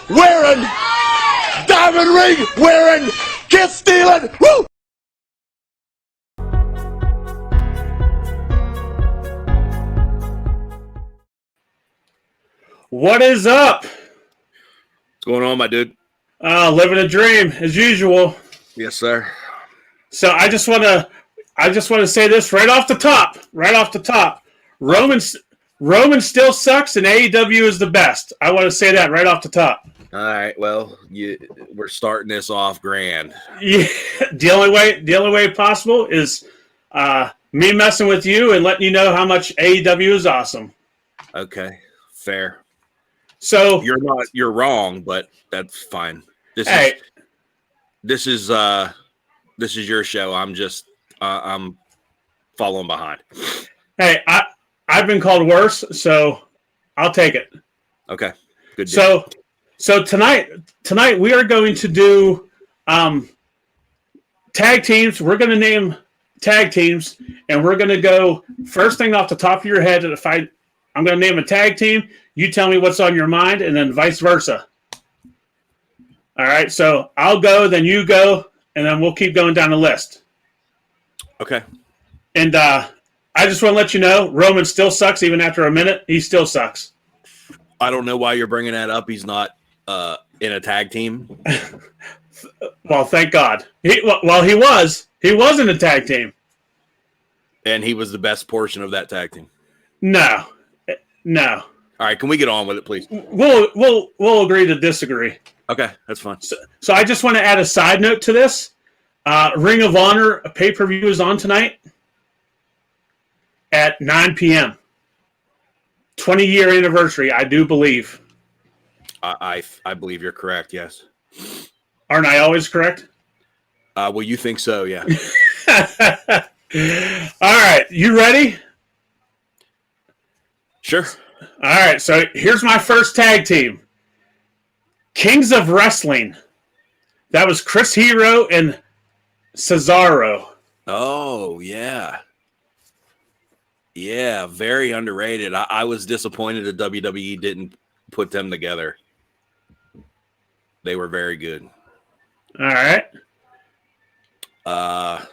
wearing, diamond ring wearing, kiss stealing, woo! What is up? What's going on, my dude? Living a dream as usual. Yes, sir. So I just want to say this right off the top. Roman still sucks, and AEW is the best. I want to say that right off the top. All right. Well, we're starting this off grand. Yeah, the only way possible is me messing with you and letting you know how much AEW is awesome. Okay, fair. So you're wrong, but that's fine. This is your show. I'm following behind. Hey, I've been called worse, so I'll take it. Okay, good deal. So tonight we are going to do tag teams. We're going to name tag teams, and we're going to go first thing off the top of your head. I'm going to name a tag team. You tell me what's on your mind, and then vice versa. All right, so I'll go, then you go, and then we'll keep going down the list. Okay. And I just want to let you know, Roman still sucks even after a minute. He still sucks. I don't know why you're bringing that up. He's not in a tag team. Well, thank God. He was. He was in a tag team. And he was the best portion of that tag team. No. All right, can we get on with it, please? We'll agree to disagree. Okay, that's fine. So I just want to add a side note to this. Ring of Honor pay-per-view is on tonight at 9 p.m. 20-year anniversary, I do believe. I believe you're correct, yes. Aren't I always correct? Well, you think so, yeah. All right, you ready? Sure. All right, so here's my first tag team. Kings of Wrestling. That was Chris Hero and Cesaro. Oh, yeah. Yeah, very underrated. I was disappointed that WWE didn't put them together. They were very good. All right. How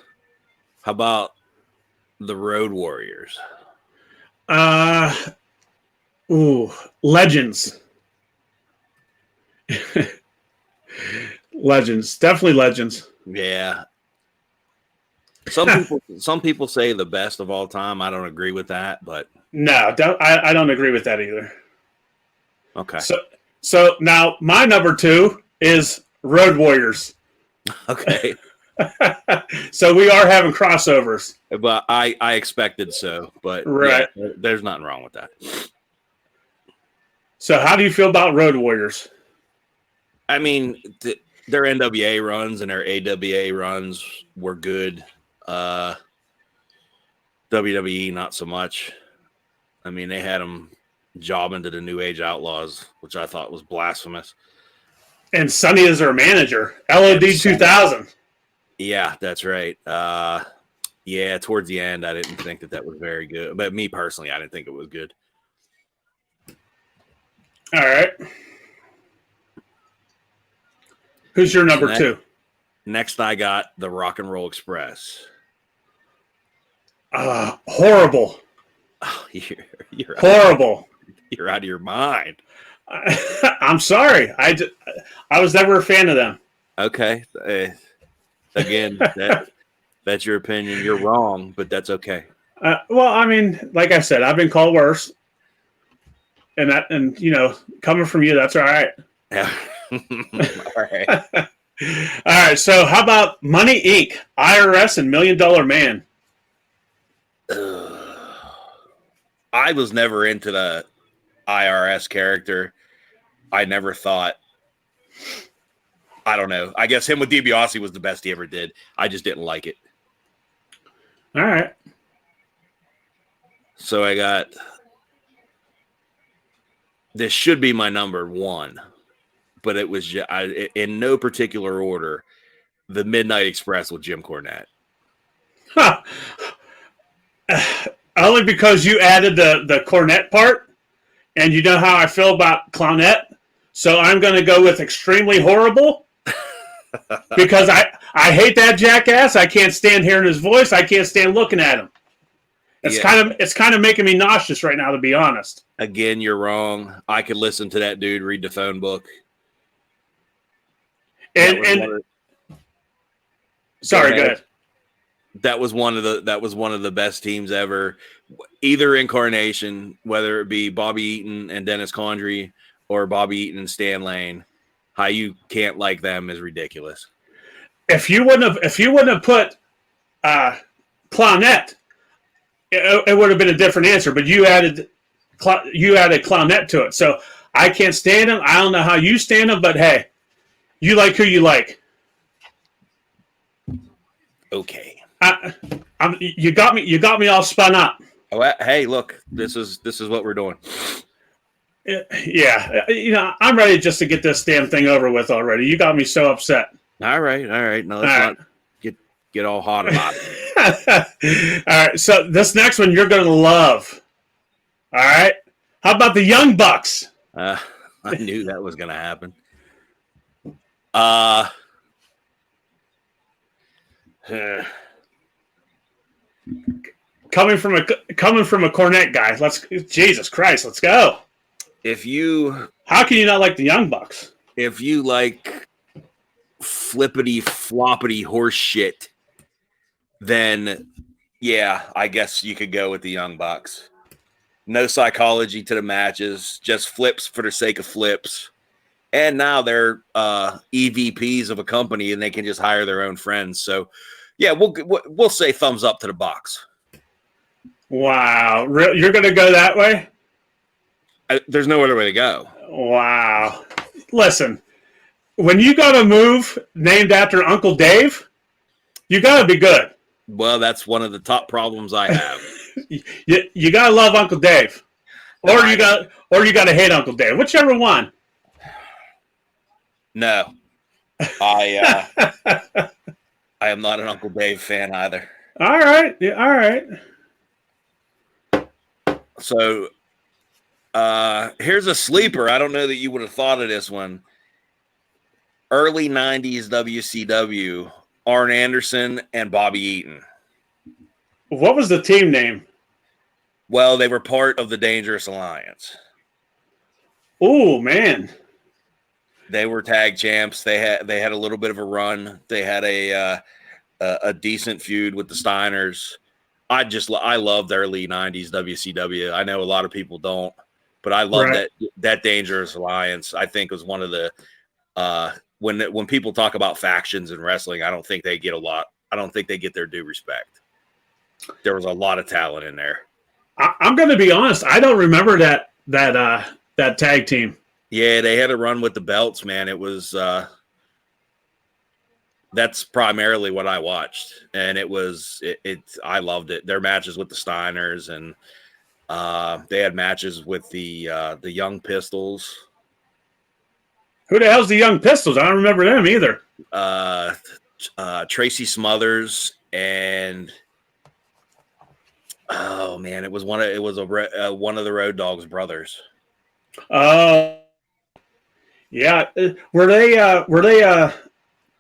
about the Road Warriors? Legends. Legends. Definitely legends. Yeah. Some people say the best of all time. I don't agree with that, but no, I don't agree with that either. Okay. So now my number 2 is Road Warriors. Okay. So we are having crossovers. But I expected so, but right. Yeah, there's nothing wrong with that. So how do you feel about Road Warriors? I mean, their NWA runs and their AWA runs were good. WWE, not so much. I mean, they had them jobbing to the New Age Outlaws, which I thought was blasphemous. And Sonny is their manager. LOD 2000. Yeah, that's right. Yeah, towards the end, I didn't think that was very good. But me personally, I didn't think it was good. All right. Who's your number 2? Next, I got the Rock and Roll Express. Horrible. Oh, you're horrible. You're out of your mind. I'm sorry. I was never a fan of them. Okay. Again, that's your opinion. You're wrong, but that's okay. Well, I mean, like I said, I've been called worse. And coming from you, that's all right. Yeah. All right. All right. So how about Money Inc., IRS, and $1 Million Man? I was never into the IRS character. I never thought, I don't know. I guess him with DiBiase was the best he ever did. I just didn't like it. All right. So I got, this should be my number 1, but it was in no particular order, the Midnight Express with Jim Cornette. Huh. Only because you added the Cornette part, and you know how I feel about Clownette. So I'm going to go with extremely horrible because I hate that jackass. I can't stand hearing his voice. I can't stand looking at him. It's kind of making me nauseous right now, to be honest. Again, you're wrong. I could listen to that dude read the phone book. Sorry, go ahead. That was one of the best teams ever. Either incarnation, whether it be Bobby Eaton and Dennis Condrey or Bobby Eaton and Stan Lane, how you can't like them is ridiculous. If you wouldn't have put Clownette, it would have been a different answer. But you added Clownette to it, so I can't stand him. I don't know how you stand him, but hey, you like who you like. Okay. You got me all spun up. Oh, hey, look, this is what we're doing. Yeah, I'm ready just to get this damn thing over with already. You got me so upset. All right. No, let's not get all hot about it. All right, so this next one you're going to love. All right, how about the Young Bucks? I knew that was going to happen. Coming from a Cornette guy, Jesus Christ, let's go. How can you not like the Young Bucks? If you like flippity floppity horse shit, then yeah, I guess you could go with the Young Bucks. No psychology to the matches, just flips for the sake of flips. And now they're EVPs of a company, and they can just hire their own friends. So, yeah, we'll say thumbs up to the Bucks. Wow, you're going to go that way? There's no other way to go. Wow. Listen, when you got a move named after Uncle Dave, you got to be good. Well, that's one of the top problems I have. you got to love Uncle Dave, or you got to hate Uncle Dave, whichever one. No, I am not an Uncle Dave fan either. All right, yeah, all right. So, here's a sleeper. I don't know that you would have thought of this one. Early 90s WCW, Arn Anderson and Bobby Eaton. What was the team name? Well, they were part of the Dangerous Alliance. Oh, man. They were tag champs. They had a little bit of a run. They had a decent feud with the Steiners. I love the early 90s WCW. I know a lot of people don't, but I love that Dangerous Alliance. I think was one of the when people talk about factions in wrestling, I don't think they get their due respect. There was a lot of talent in there. I'm going to be honest. I don't remember that tag team. Yeah, they had a run with the belts, man. It was that's primarily what I watched, and I loved it. Their matches with the Steiners, and they had matches with the Young Pistols. Who the hell's the Young Pistols? I don't remember them either. Tracy Smothers and oh man, it was one of the Road Dogg's brothers. Yeah. Were they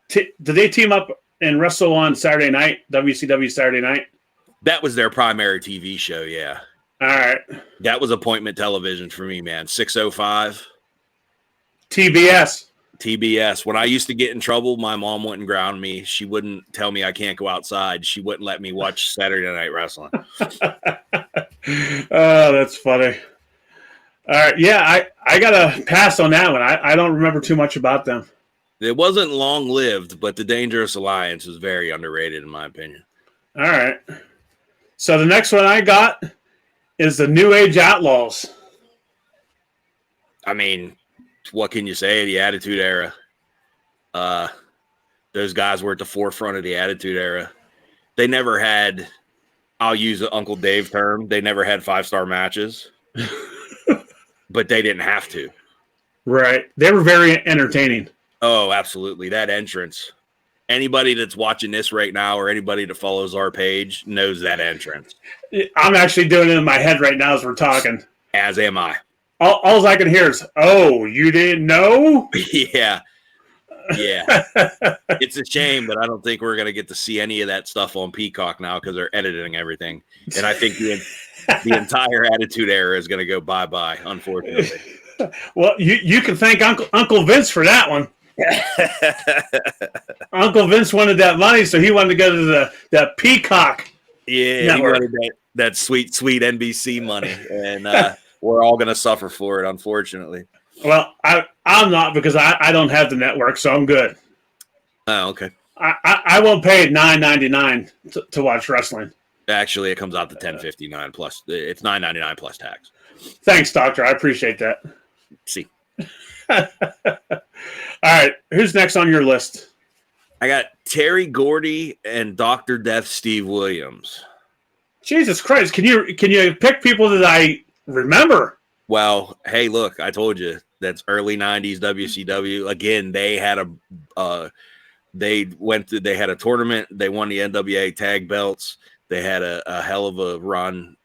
did they team up and wrestle on Saturday night, WCW Saturday night? That was their primary TV show, yeah. All right. That was appointment television for me, man. 605. TBS. When I used to get in trouble, my mom wouldn't ground me. She wouldn't tell me I can't go outside. She wouldn't let me watch Saturday Night Wrestling. Oh, that's funny. All right. Yeah, I got to pass on that one. I don't remember too much about them. It wasn't long-lived, but the Dangerous Alliance is very underrated in my opinion. All right. So the next one I got is the New Age Outlaws. I mean, what can you say? The Attitude Era. Those guys were at the forefront of the Attitude Era. They never had, I'll use the Uncle Dave term, they never had 5-star matches. But they didn't have to. Right. They were very entertaining. Oh, absolutely. That entrance. Anybody that's watching this right now or anybody that follows our page knows that entrance. I'm actually doing it in my head right now as we're talking. As am I. all I can hear is, "Oh, you didn't know?" Yeah. It's a shame, but I don't think we're going to get to see any of that stuff on Peacock now because they're editing everything. And I think the entire Attitude Era is going to go bye-bye, unfortunately. Well, you can thank Uncle Vince for that one. Uncle Vince wanted that money, so he wanted to go to the Peacock. Yeah, network. He wanted that sweet NBC money, and we're all going to suffer for it, unfortunately. Well, I'm not, because I don't have the network, so I'm good. Oh, okay. I won't pay $9.99 to watch wrestling. Actually, it comes out to $10.59 plus. It's $9.99 plus tax. Thanks, Doctor. I appreciate that. See. All right, who's next on your list? I got Terry Gordy and Dr. Death Steve Williams. Jesus Christ! Can you pick people that I remember? Well, hey, look, I told you that's early '90s WCW. Again, they had they had a tournament. They won the NWA tag belts. They had a hell of a run.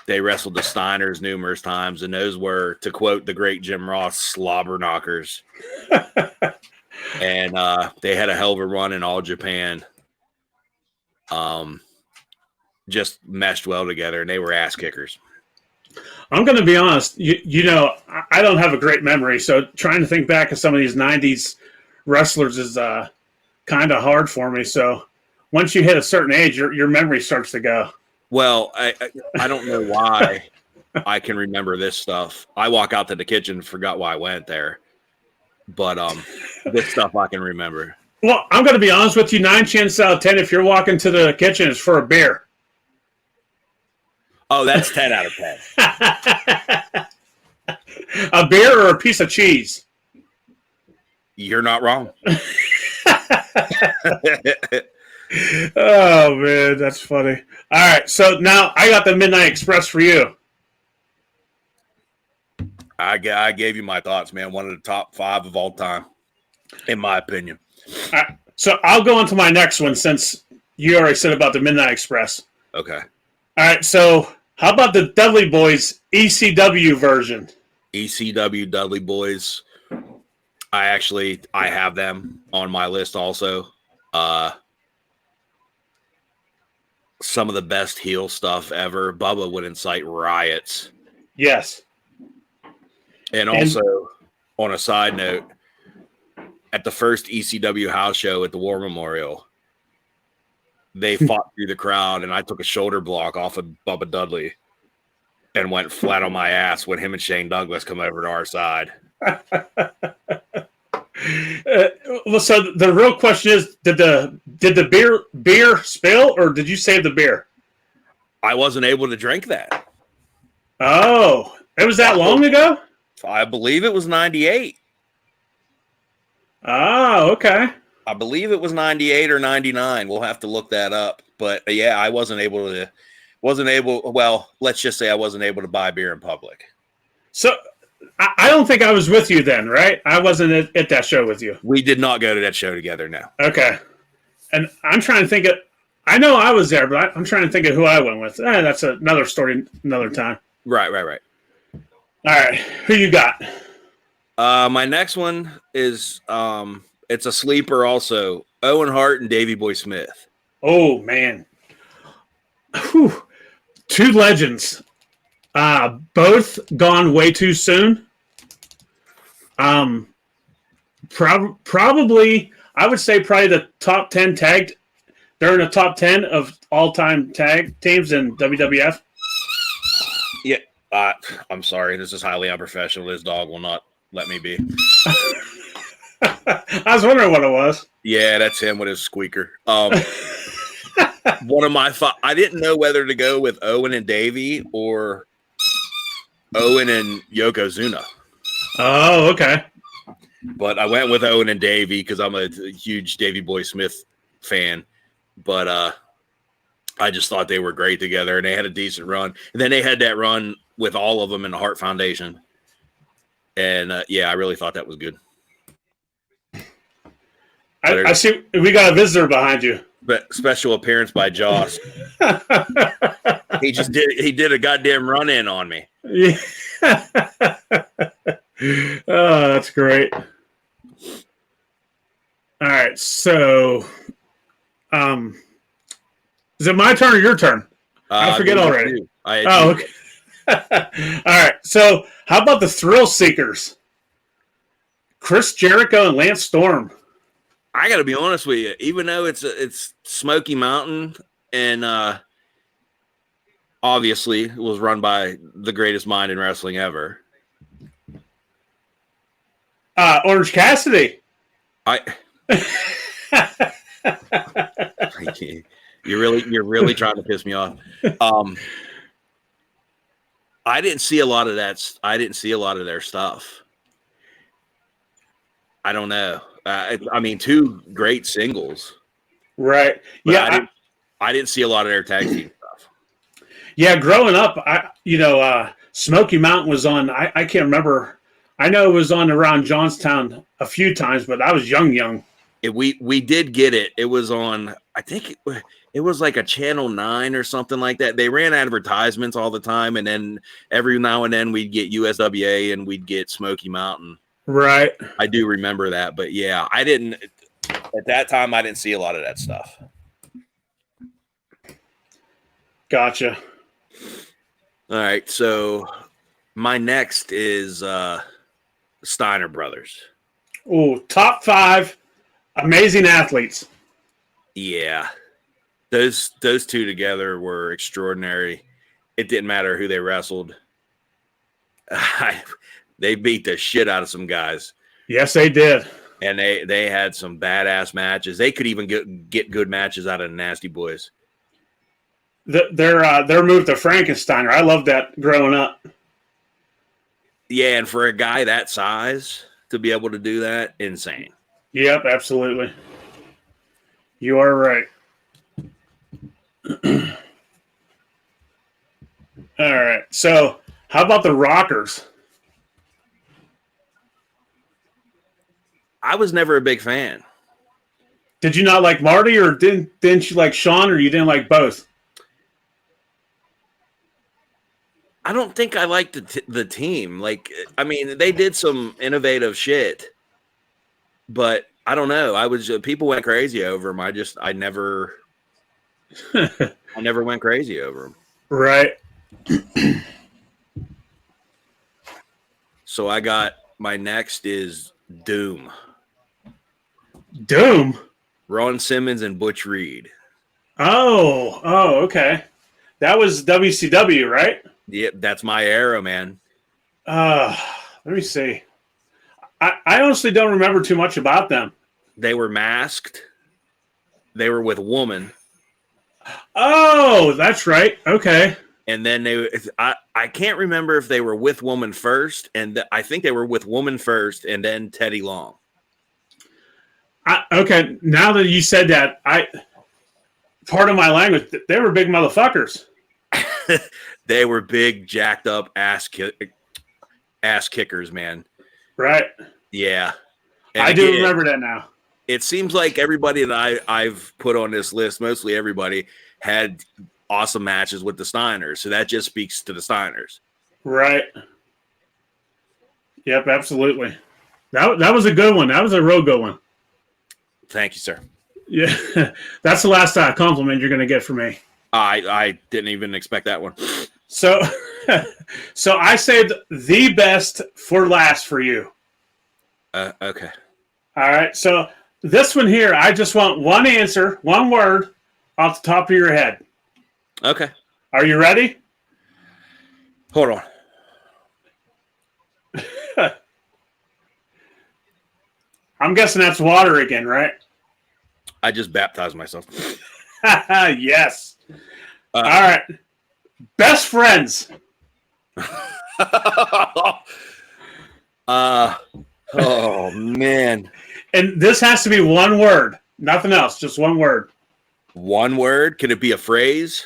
They wrestled the Steiners numerous times, and those were, to quote the great Jim Ross, slobber knockers. And they had a hell of a run in All Japan. Just meshed well together, and they were ass kickers. I'm going to be honest. You know, I don't have a great memory, so trying to think back of some of these '90s wrestlers is kind of hard for me. So once you hit a certain age, your memory starts to go. Well, I don't know why I can remember this stuff. I walk out to the kitchen and forgot why I went there. But this stuff I can remember. Well, I'm going to be honest with you. 9 chances out of 10, if you're walking to the kitchen, it's for a beer. Oh, that's 10 out of 10. A beer or a piece of cheese? You're not wrong. Oh, man, that's funny. All right, so now I got the Midnight Express for you. I gave you my thoughts, man. One of the top 5 of all time, in my opinion. All right, so I'll go on to my next one since you already said about the Midnight Express. Okay. All right, so how about the Dudley Boyz ECW version? ECW Dudley Boyz. I have them on my list also. Some of the best heel stuff ever. Bubba would incite riots. Yes. And also, on a side note, at the first ECW house show at the War Memorial, they fought through the crowd, and I took a shoulder block off of Bubba Dudley and went flat on my ass when him and Shane Douglas come over to our side. So the real question is, did the beer spill, or did you save the beer? I wasn't able to drink that. Oh, it was that long ago? I believe it was 98. Oh, okay. I believe it was 98 or 99. We'll have to look that up. But yeah, I wasn't able, well, let's just say I wasn't able to buy beer in public. So I don't think I was with you then, right? I wasn't at that show with you. We did not go to that show together, no. Okay. And I'm trying to think I know I was there, but I'm trying to think of who I went with. That's another story another time. Right. All right. Who you got? My next one is it's a sleeper also. Owen Hart and Davey Boy Smith. Oh, man. Whew. 2 legends. Both gone way too soon. Probably, I would say probably the top 10 tagged. They're in the top 10 of all-time tag teams in WWF. Yeah, I'm sorry. This is highly unprofessional. This dog will not let me be. I was wondering what it was. Yeah, that's him with his squeaker. One of my I didn't know whether to go with Owen and Davey or Owen and Yokozuna. Oh, okay. But I went with Owen and Davey because I'm a huge Davey Boy Smith fan. But I just thought they were great together, and they had a decent run. And then they had that run with all of them in the Hart Foundation. And, yeah, I really thought that was good. I see we got a visitor behind you. But special appearance by Joss. He did a goddamn run in on me. Yeah. Oh, that's great. All right, so is it my turn or your turn? I forget already. Oh, okay. All right. So, how about the Thrill Seekers? Chris Jericho and Lance Storm. I got to be honest with you. Even though it's Smoky Mountain and obviously it was run by the greatest mind in wrestling ever. Orange Cassidy. You're really trying to piss me off. I didn't see a lot of that. I didn't see a lot of their stuff. I don't know. I mean, two great singles, right? Yeah, I didn't see a lot of their tag team stuff. Yeah, growing up, Smoky Mountain was on. I can't remember. I know it was on around Johnstown a few times, but I was young. We did get it. It was on. I think it was like a Channel 9 or something like that. They ran advertisements all the time, and then every now and then we'd get USWA and we'd get Smoky Mountain. Right. I do remember that, but yeah, I didn't at that time. I didn't see a lot of that stuff. Gotcha. All right, so my next is Steiner Brothers. Oh, top 5 amazing athletes. Yeah, those two together were extraordinary. It didn't matter who they wrestled. They beat the shit out of some guys. Yes, they did. And they had some badass matches. They could even get good matches out of the Nasty Boys. Their move to Frankensteiner. I loved that growing up. Yeah, and for a guy that size to be able to do that, insane. Yep, absolutely. You are right. All right. So, how about the Rockers? I was never a big fan. Did you not like Marty, or didn't you like Sean, or you didn't like both? I don't think I liked the team. Like, I mean, they did some innovative shit, but I don't know. People went crazy over them. I never went crazy over them. Right. So I got my next is Doom. Doom. Ron Simmons and Butch Reed. Oh, okay. That was WCW, right? Yep, that's my era, man. Let me see. I honestly don't remember too much about them. They were masked. They were with Woman. Oh, that's right. Okay. And then I can't remember if they were with Woman first, and I think they were with Woman first, and then Teddy Long. Okay, now that you said that, part of my language, they were big motherfuckers. They were big, jacked up ass kickers, man. Right. Yeah. And I do remember that now. It seems like everybody that I've put on this list, mostly everybody, had awesome matches with the Steiners. So that just speaks to the Steiners. Right. Yep, absolutely. That was a good one. That was a real good one. Thank you, sir. Yeah, that's the last compliment you're going to get from me. I didn't even expect that one. So, so I saved the best for last for you. Okay. All right. So this one here, I just want one answer, one word off the top of your head. Okay. Are you ready? Hold on. I'm guessing that's water again, right? I just baptized myself. Yes. All right. Best friends. Oh, man. And this has to be one word. Nothing else. Just one word. One word? Can it be a phrase?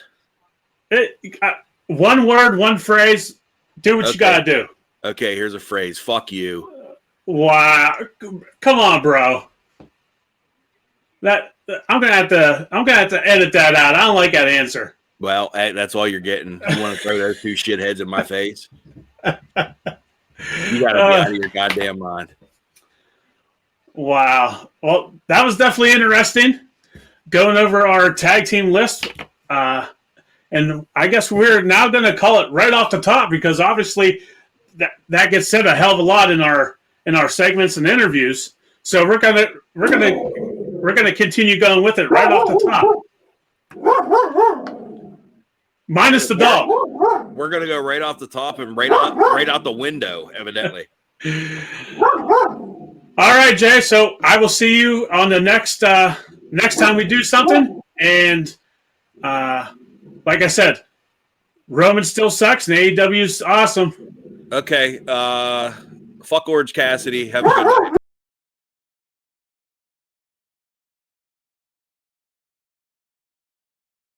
One word, one phrase. Do what you got to do. Okay, here's a phrase. Fuck you. Wow. Come on, bro. I'm gonna have to edit that out. I don't like that answer. Well, hey, that's all you're getting. You want to throw those two shitheads in my face? You got to be out of your goddamn mind. Wow. Well, that was definitely interesting. Going over our tag team list. And I guess we're now going to call it right off the top because obviously that gets said a hell of a lot in our segments and interviews. So we're gonna continue going with it right off the top. Minus the dog. We're gonna go right off the top and right out the window, evidently. All right, Jay. So I will see you on the next time we do something. And like I said, Roman still sucks, and AEW is awesome. Okay. Fuck Orange Cassidy. Have a good night.